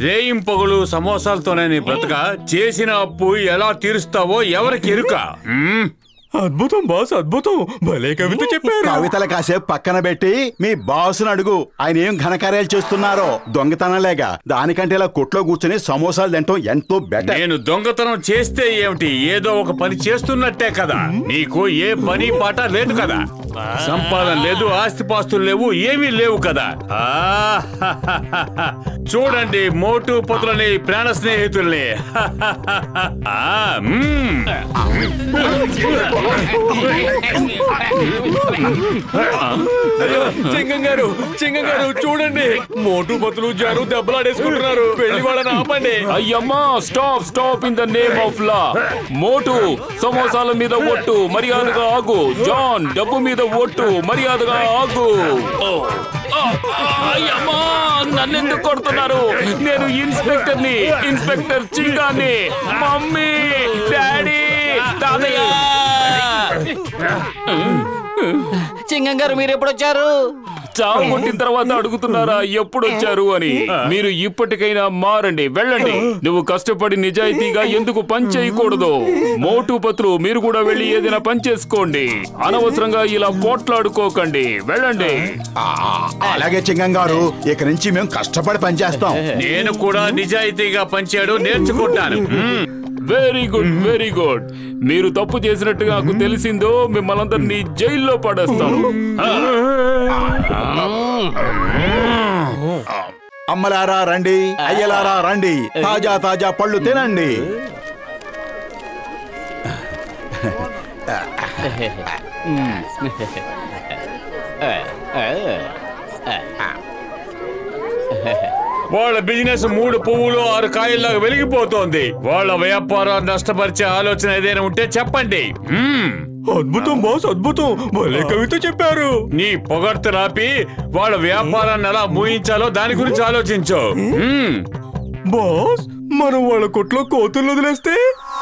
రేయింపొగలు సమోసాలతోనే నీ బ్రతక చేసిన అప్పు ఎలా తీరుస్తావో ఎవరికి ఎరుక? అద్భుతం బాస్, అద్భుతం. భలే కవిత చెప్పారు. కవితలు కాసేపు పక్కన పెట్టి మీ బాసును అడుగు, ఆయన ఏం ఘనకార్యాలు చేస్తున్నారో. దొంగతనం లేక దానికంటే ఇలా కొట్లో కూర్చొని సమోసాలు తింటాం ఎంతో బెటర్. నేను దొంగతనం చేస్తే ఏమిటి, ఏదో ఒక పని చేస్తున్నట్టే కదా. నీకు ఏ పని పాట లేదు కదా, సంపాదన లేదు, ఆస్తిపాస్తులు లేవు, ఏమీ లేవు కదా. చూడండి మోటు పొతులని, ప్రాణ స్నేహితుల్ని. చింగం గారు చూడండి, మోటు పతులు జారు దెబ్బలాడేసుకుంటున్నారు. వెళ్ళి వాళ్ళని ఆపండి. అయ్యమ్మా, stop stop in the name of law. Motu సమోసాల మీద ఒట్టు, మర్యాదగా ఆగు. జాన్ డబ్బు మీద ఒట్టు, మర్యాదగా ఆగు. అయ్యమ్మా, నన్నెందుకు కొడుతున్నారు? నేను ఇన్స్పెక్టర్ని, ఇన్స్పెక్టర్ చింగాన్ని. మమ్మీ, డాడీ, తాతయ్య. చింగం గారు మీరు ఎప్పుడు వచ్చారు? చావు కొట్టిన తర్వాత అడుగుతున్నారా ఎప్పుడు వచ్చారు అని? మీరు ఇప్పటికైనా మారండి, వెళ్ళండి. నువ్వు కష్టపడి నిజాయితీగా ఎందుకు పని చేయకూడదు? మోటు పత్రు మీరు కూడా వెళ్ళి ఏదైనా పని చేసుకోండి. అనవసరంగా ఇలా పోట్లాడుకోకండి, వెళ్ళండి. అలాగే చింగం గారు, ఇక నుంచి మేము కష్టపడి పనిచేస్తాం. నేను కూడా నిజాయితీగా పనిచేయడం నేర్చుకుంటాను. Very good, very good. మీరు తప్పు చేసినట్టుగా నాకు తెలిసిందో మిమ్మల్ని జైల్లో పడేస్తాను. అమ్మలారా రండి, అయ్యలారా రండి, తాజా తాజా పళ్ళు తినండి. వాళ్ళ బిజినెస్ 3 పువ్వులు 6 కాయల్లాగా వెలిగిపోతోంది. వాళ్ళ వ్యాపారం నష్టపరిచే ఆలోచన ఏదైనా ఉంటే చెప్పండి. అద్భుతం బాస్, అద్భుతం. భలే కవిత చెప్పారు. నీ పొగడ్త రాపి వాళ్ళ వ్యాపారాన్ని ఎలా మూయించాలో దాని గురించి ఆలోచించు. బాస్, మనం వాళ్ళ కొట్లో కోతులు వదిలేస్తే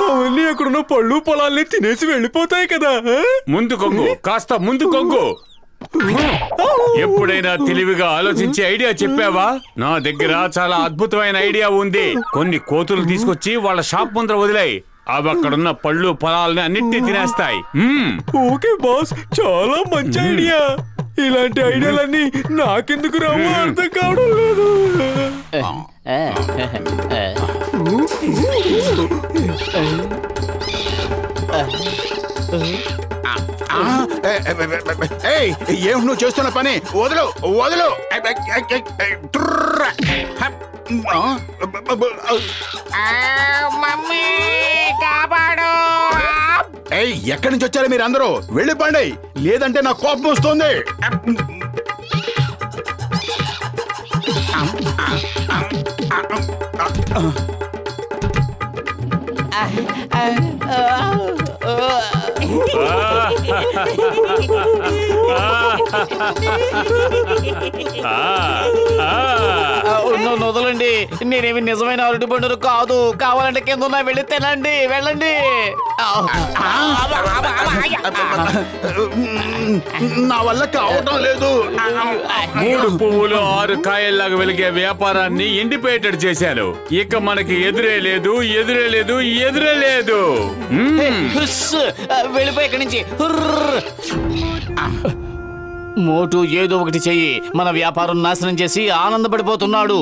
అవన్నీ అక్కడున్న పళ్ళు పొలాల్ని తినేసి వెళ్ళిపోతాయి కదా. ముందు కొంగు, కాస్త ముందు కొంగు. ఎప్పుడైనా తెలివిగా ఆలోచించే ఐడియా చెప్పావా? నా దగ్గర చాలా అద్భుతమైన ఐడియా ఉంది. కొన్ని కోతులు తీసుకొచ్చి వాళ్ళ షాప్ ముందర వదిలాయి. అవి అక్కడున్న పళ్ళు పొలాలని అన్నిటినీ తినేస్తాయి. ఓకే బాస్, చాలా మంచి ఐడియా. ఇలాంటి ఐడియాలన్నీ నాకెందుకు రావో అర్థం కావడం లేదు. ఏమిటి నువ్వు చేస్తున్న పని? వదలు వదలు. మమ్మీ కాపాడు. ఎక్కడి నుంచి వచ్చారు మీరు అందరూ? వెళ్ళిపోండి, లేదంటే నా కోపం వస్తుంది. వదలండి, నేనేమి నిజమైన అరటి పండును కాదు. కావాలంటే కింద ఉన్నా వెళ్ళి తినండి, వెళ్ళండి. నా వల్ల కావటం లేదు. 3 పువ్వులు 6 కాయల్లాగా వెలిగే వ్యాపారాన్ని ఇండిపేటెడ్ చేశారు. ఇక మనకి ఎదురే లేదు, ఎదురే లేదు, ఎదురే లేదు. వెళ్ళిపోయి ఇక్కడి నుంచి. మోటు ఏదో ఒకటి చెయ్యి. మన వ్యాపారం నాశనం చేసి ఆనందపడిపోతున్నాడు.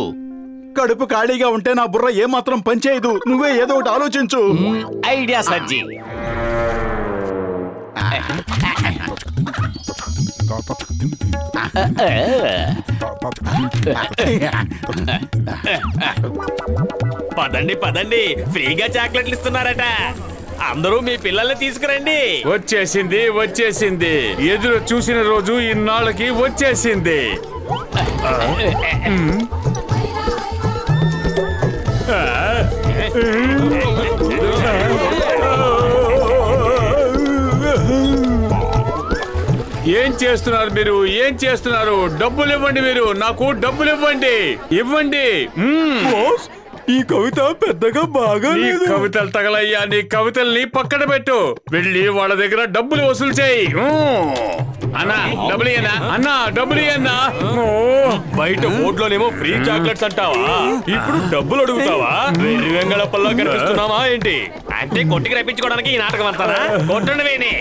కడుపు ఖాళీగా ఉంటే నా బుర్ర ఏమాత్రం పనిచేయదు. నువ్వే ఏదో ఒకటి ఆలోచించు. ఐడియా సర్జీ. పదండి పదండి, ఫ్రీగా చాక్లెట్లు ఇస్తున్నారట. అందరూ మీ పిల్లల్ని తీసుకురండి. వచ్చేసింది, వచ్చేసింది. ఎదురు చూసిన రోజు ఇన్నాళ్ళకి వచ్చేసింది. ఏం చేస్తున్నారు మీరు? ఏం చేస్తున్నారు? డబ్బులు ఇవ్వండి, మీరు నాకు డబ్బులు ఇవ్వండి, ఇవ్వండి. బాస్ ఈ కవిత పెద్దగా బాగా నీ లేదు. కవితలు తగలయ్యా, నీ కవితల్ని పక్కన పెట్టు. వెళ్ళి వాళ్ళ దగ్గర డబ్బులు వసూలు చేయి. అన్నా డబ్బులు ఇయ్యనా? అన్నా డబ్బులు ఇయ్యన్నా? బయట బోర్డులోనేమో ఫ్రీ చాక్లెట్స్ అంటావా, ఇప్పుడు డబ్బులు అడుగుతావా? వెర్రి వెంగళప్పల్లా కనిపిస్తున్నావా ఏంటి? అంటే కొట్టుకు రప్పించుకోవడానికి ఈ నాటకం అంతారా? కొట్టండి వేని.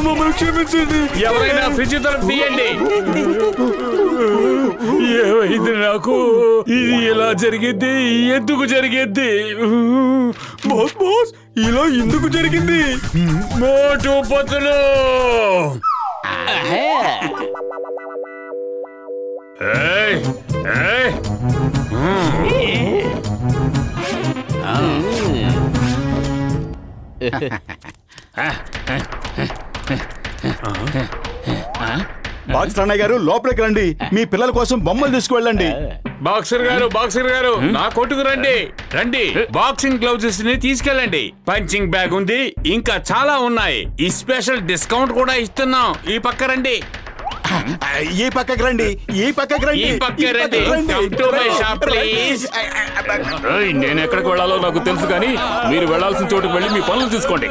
మమ్మల్ని క్షమించండి. ఎవరైనా ఫ్రిడ్జ్ తలుపు తీయండి. ఏమైంది నాకు? ఇది ఎలా జరిగింది? ఎందుకు జరిగింది? బాస్ బాస్ ఇలా ఎందుకు జరిగింది? మోటు పతులు. ఏయ్, ఏయ్. బాక్సర్ అన్నయ్య గారు లోపలికి రండి. మీ పిల్లల కోసం బొమ్మలు తీసుకువెళ్ళండి. బాక్సర్ గారు నా కొట్టుకు రండి, రండి. బాక్సింగ్ గ్లౌజెస్ ని తీసుకెళ్ళండి. పంచింగ్ బ్యాగ్ ఉంది, ఇంకా చాలా ఉన్నాయి. ఈ స్పెషల్ డిస్కౌంట్ కూడా ఇస్తున్నాం. ఈ పక్క రండి, ఈ పక్కకి రండి, ఈ పక్కకి రండి, ఈ పక్క రండి. Come to my shop, please. నేను ఎక్కడికి వెళ్ళాలో నాకు తెలుసు, కానీ మీరు వెళ్ళాల్సిన చోటుకు వెళ్ళి మీ పనులు తీసుకోండి.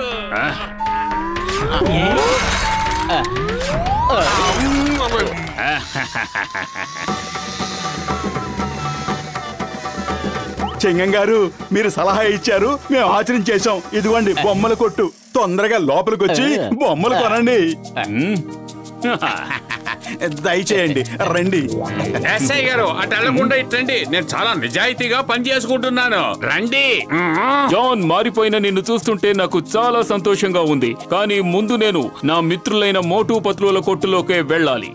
చెంగం గారు మీరు సలహా ఇచ్చారు, మేము ఆచరించేశాం. ఇదిగోండి బొమ్మల కొట్టు. తొందరగా లోపలికి వచ్చి బొమ్మలు కొనండి. దయచేయండి, రండి. ఎస్ఐ గారు అటు వెళ్లకుండా ఇట్టండి. నేను చాలా నిజాయితీగా పని చేసుకుంటున్నాను. రండి. జాన్, మారిపోయిన నిన్ను చూస్తుంటే నాకు చాలా సంతోషంగా ఉంది, కానీ ముందు నేను నా మిత్రులైన మోటు పత్రుల కొట్టులోకే వెళ్ళాలి.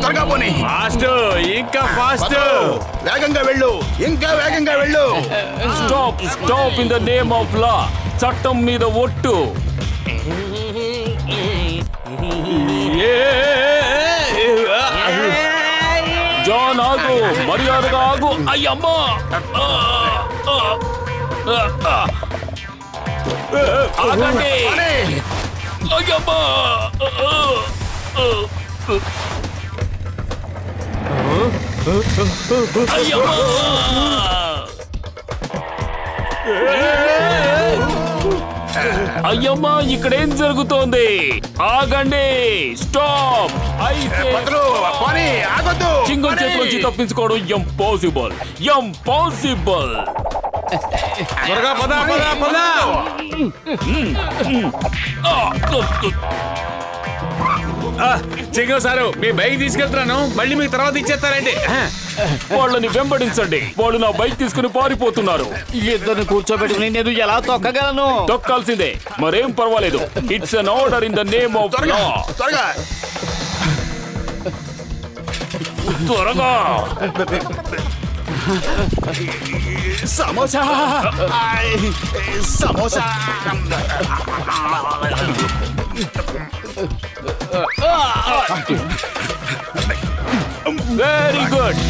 త్వరగా పోనీ. ఫాస్ట్, ఇంకా ఫాస్ట్. వేగంగా వెళ్ళు, ఇంకా వేగంగా వెళ్ళు. Stop, stop in the name of లా. చట్టం మీద ఒట్టు. జాన్ ఆగు, మర్యాదగా ఆగు. అయ్యమ్మా, ఆగండి. అయ్యమ్మా, అయ్యమ్మా. అయ్యమ్మా, ఇక్కడేం జరుగుతోంది? ఆగండి, స్టాప్. చింగం చేతిలోంచి తప్పించుకోవడం ఇంపాసిబుల్, ఇంపాసిబుల్. త్వరగా పద, పద, పద. చింగం సారు, మీ బైక్ తీసుకెళ్తున్నాను, మళ్ళీ మీకు తర్వాత ఇచ్చేస్తారండి. వాళ్ళని వెంబడించండి. వాళ్ళు నా బైక్ తీసుకుని పారిపోతున్నారు. ఇద్దరిని కూర్చోబెట్టుకుని నేను ఎలా తొక్కగలను? తొక్కాల్సిందే, మరేం పర్వాలేదు. It's an order in the name of law. త్వరగా త్వరగా. సమోసా, సమోసా. Very good.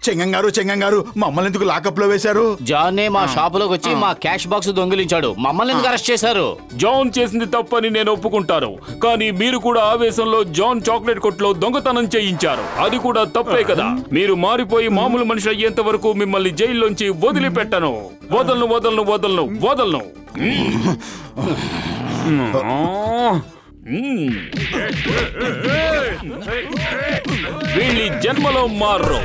చెంగంగారు మమ్మల్ని ఎందుకు లాకప్ లో వేశారు? జాన్ మా షాపులోకి వచ్చి మా క్యాష్ బాక్స్ దొంగిలించాడు. మమ్మల్ని ఎందుకు అరెస్ట్ చేశారు? జాన్ చేసింది తప్పని నేను ఒప్పుకుంటాను, కానీ మీరు కూడా ఆవేశంలో జాన్ చాక్లెట్ కొట్లో దొంగతనం చేయించారు. అది కూడా తప్పే కదా. మీరు మారిపోయి మామూలు మనిషి అయ్యేంత వరకు మిమ్మల్ని జైల్లోంచి వదిలిపెట్టను. వదలను. వీళ్ళ జన్మలో మారు.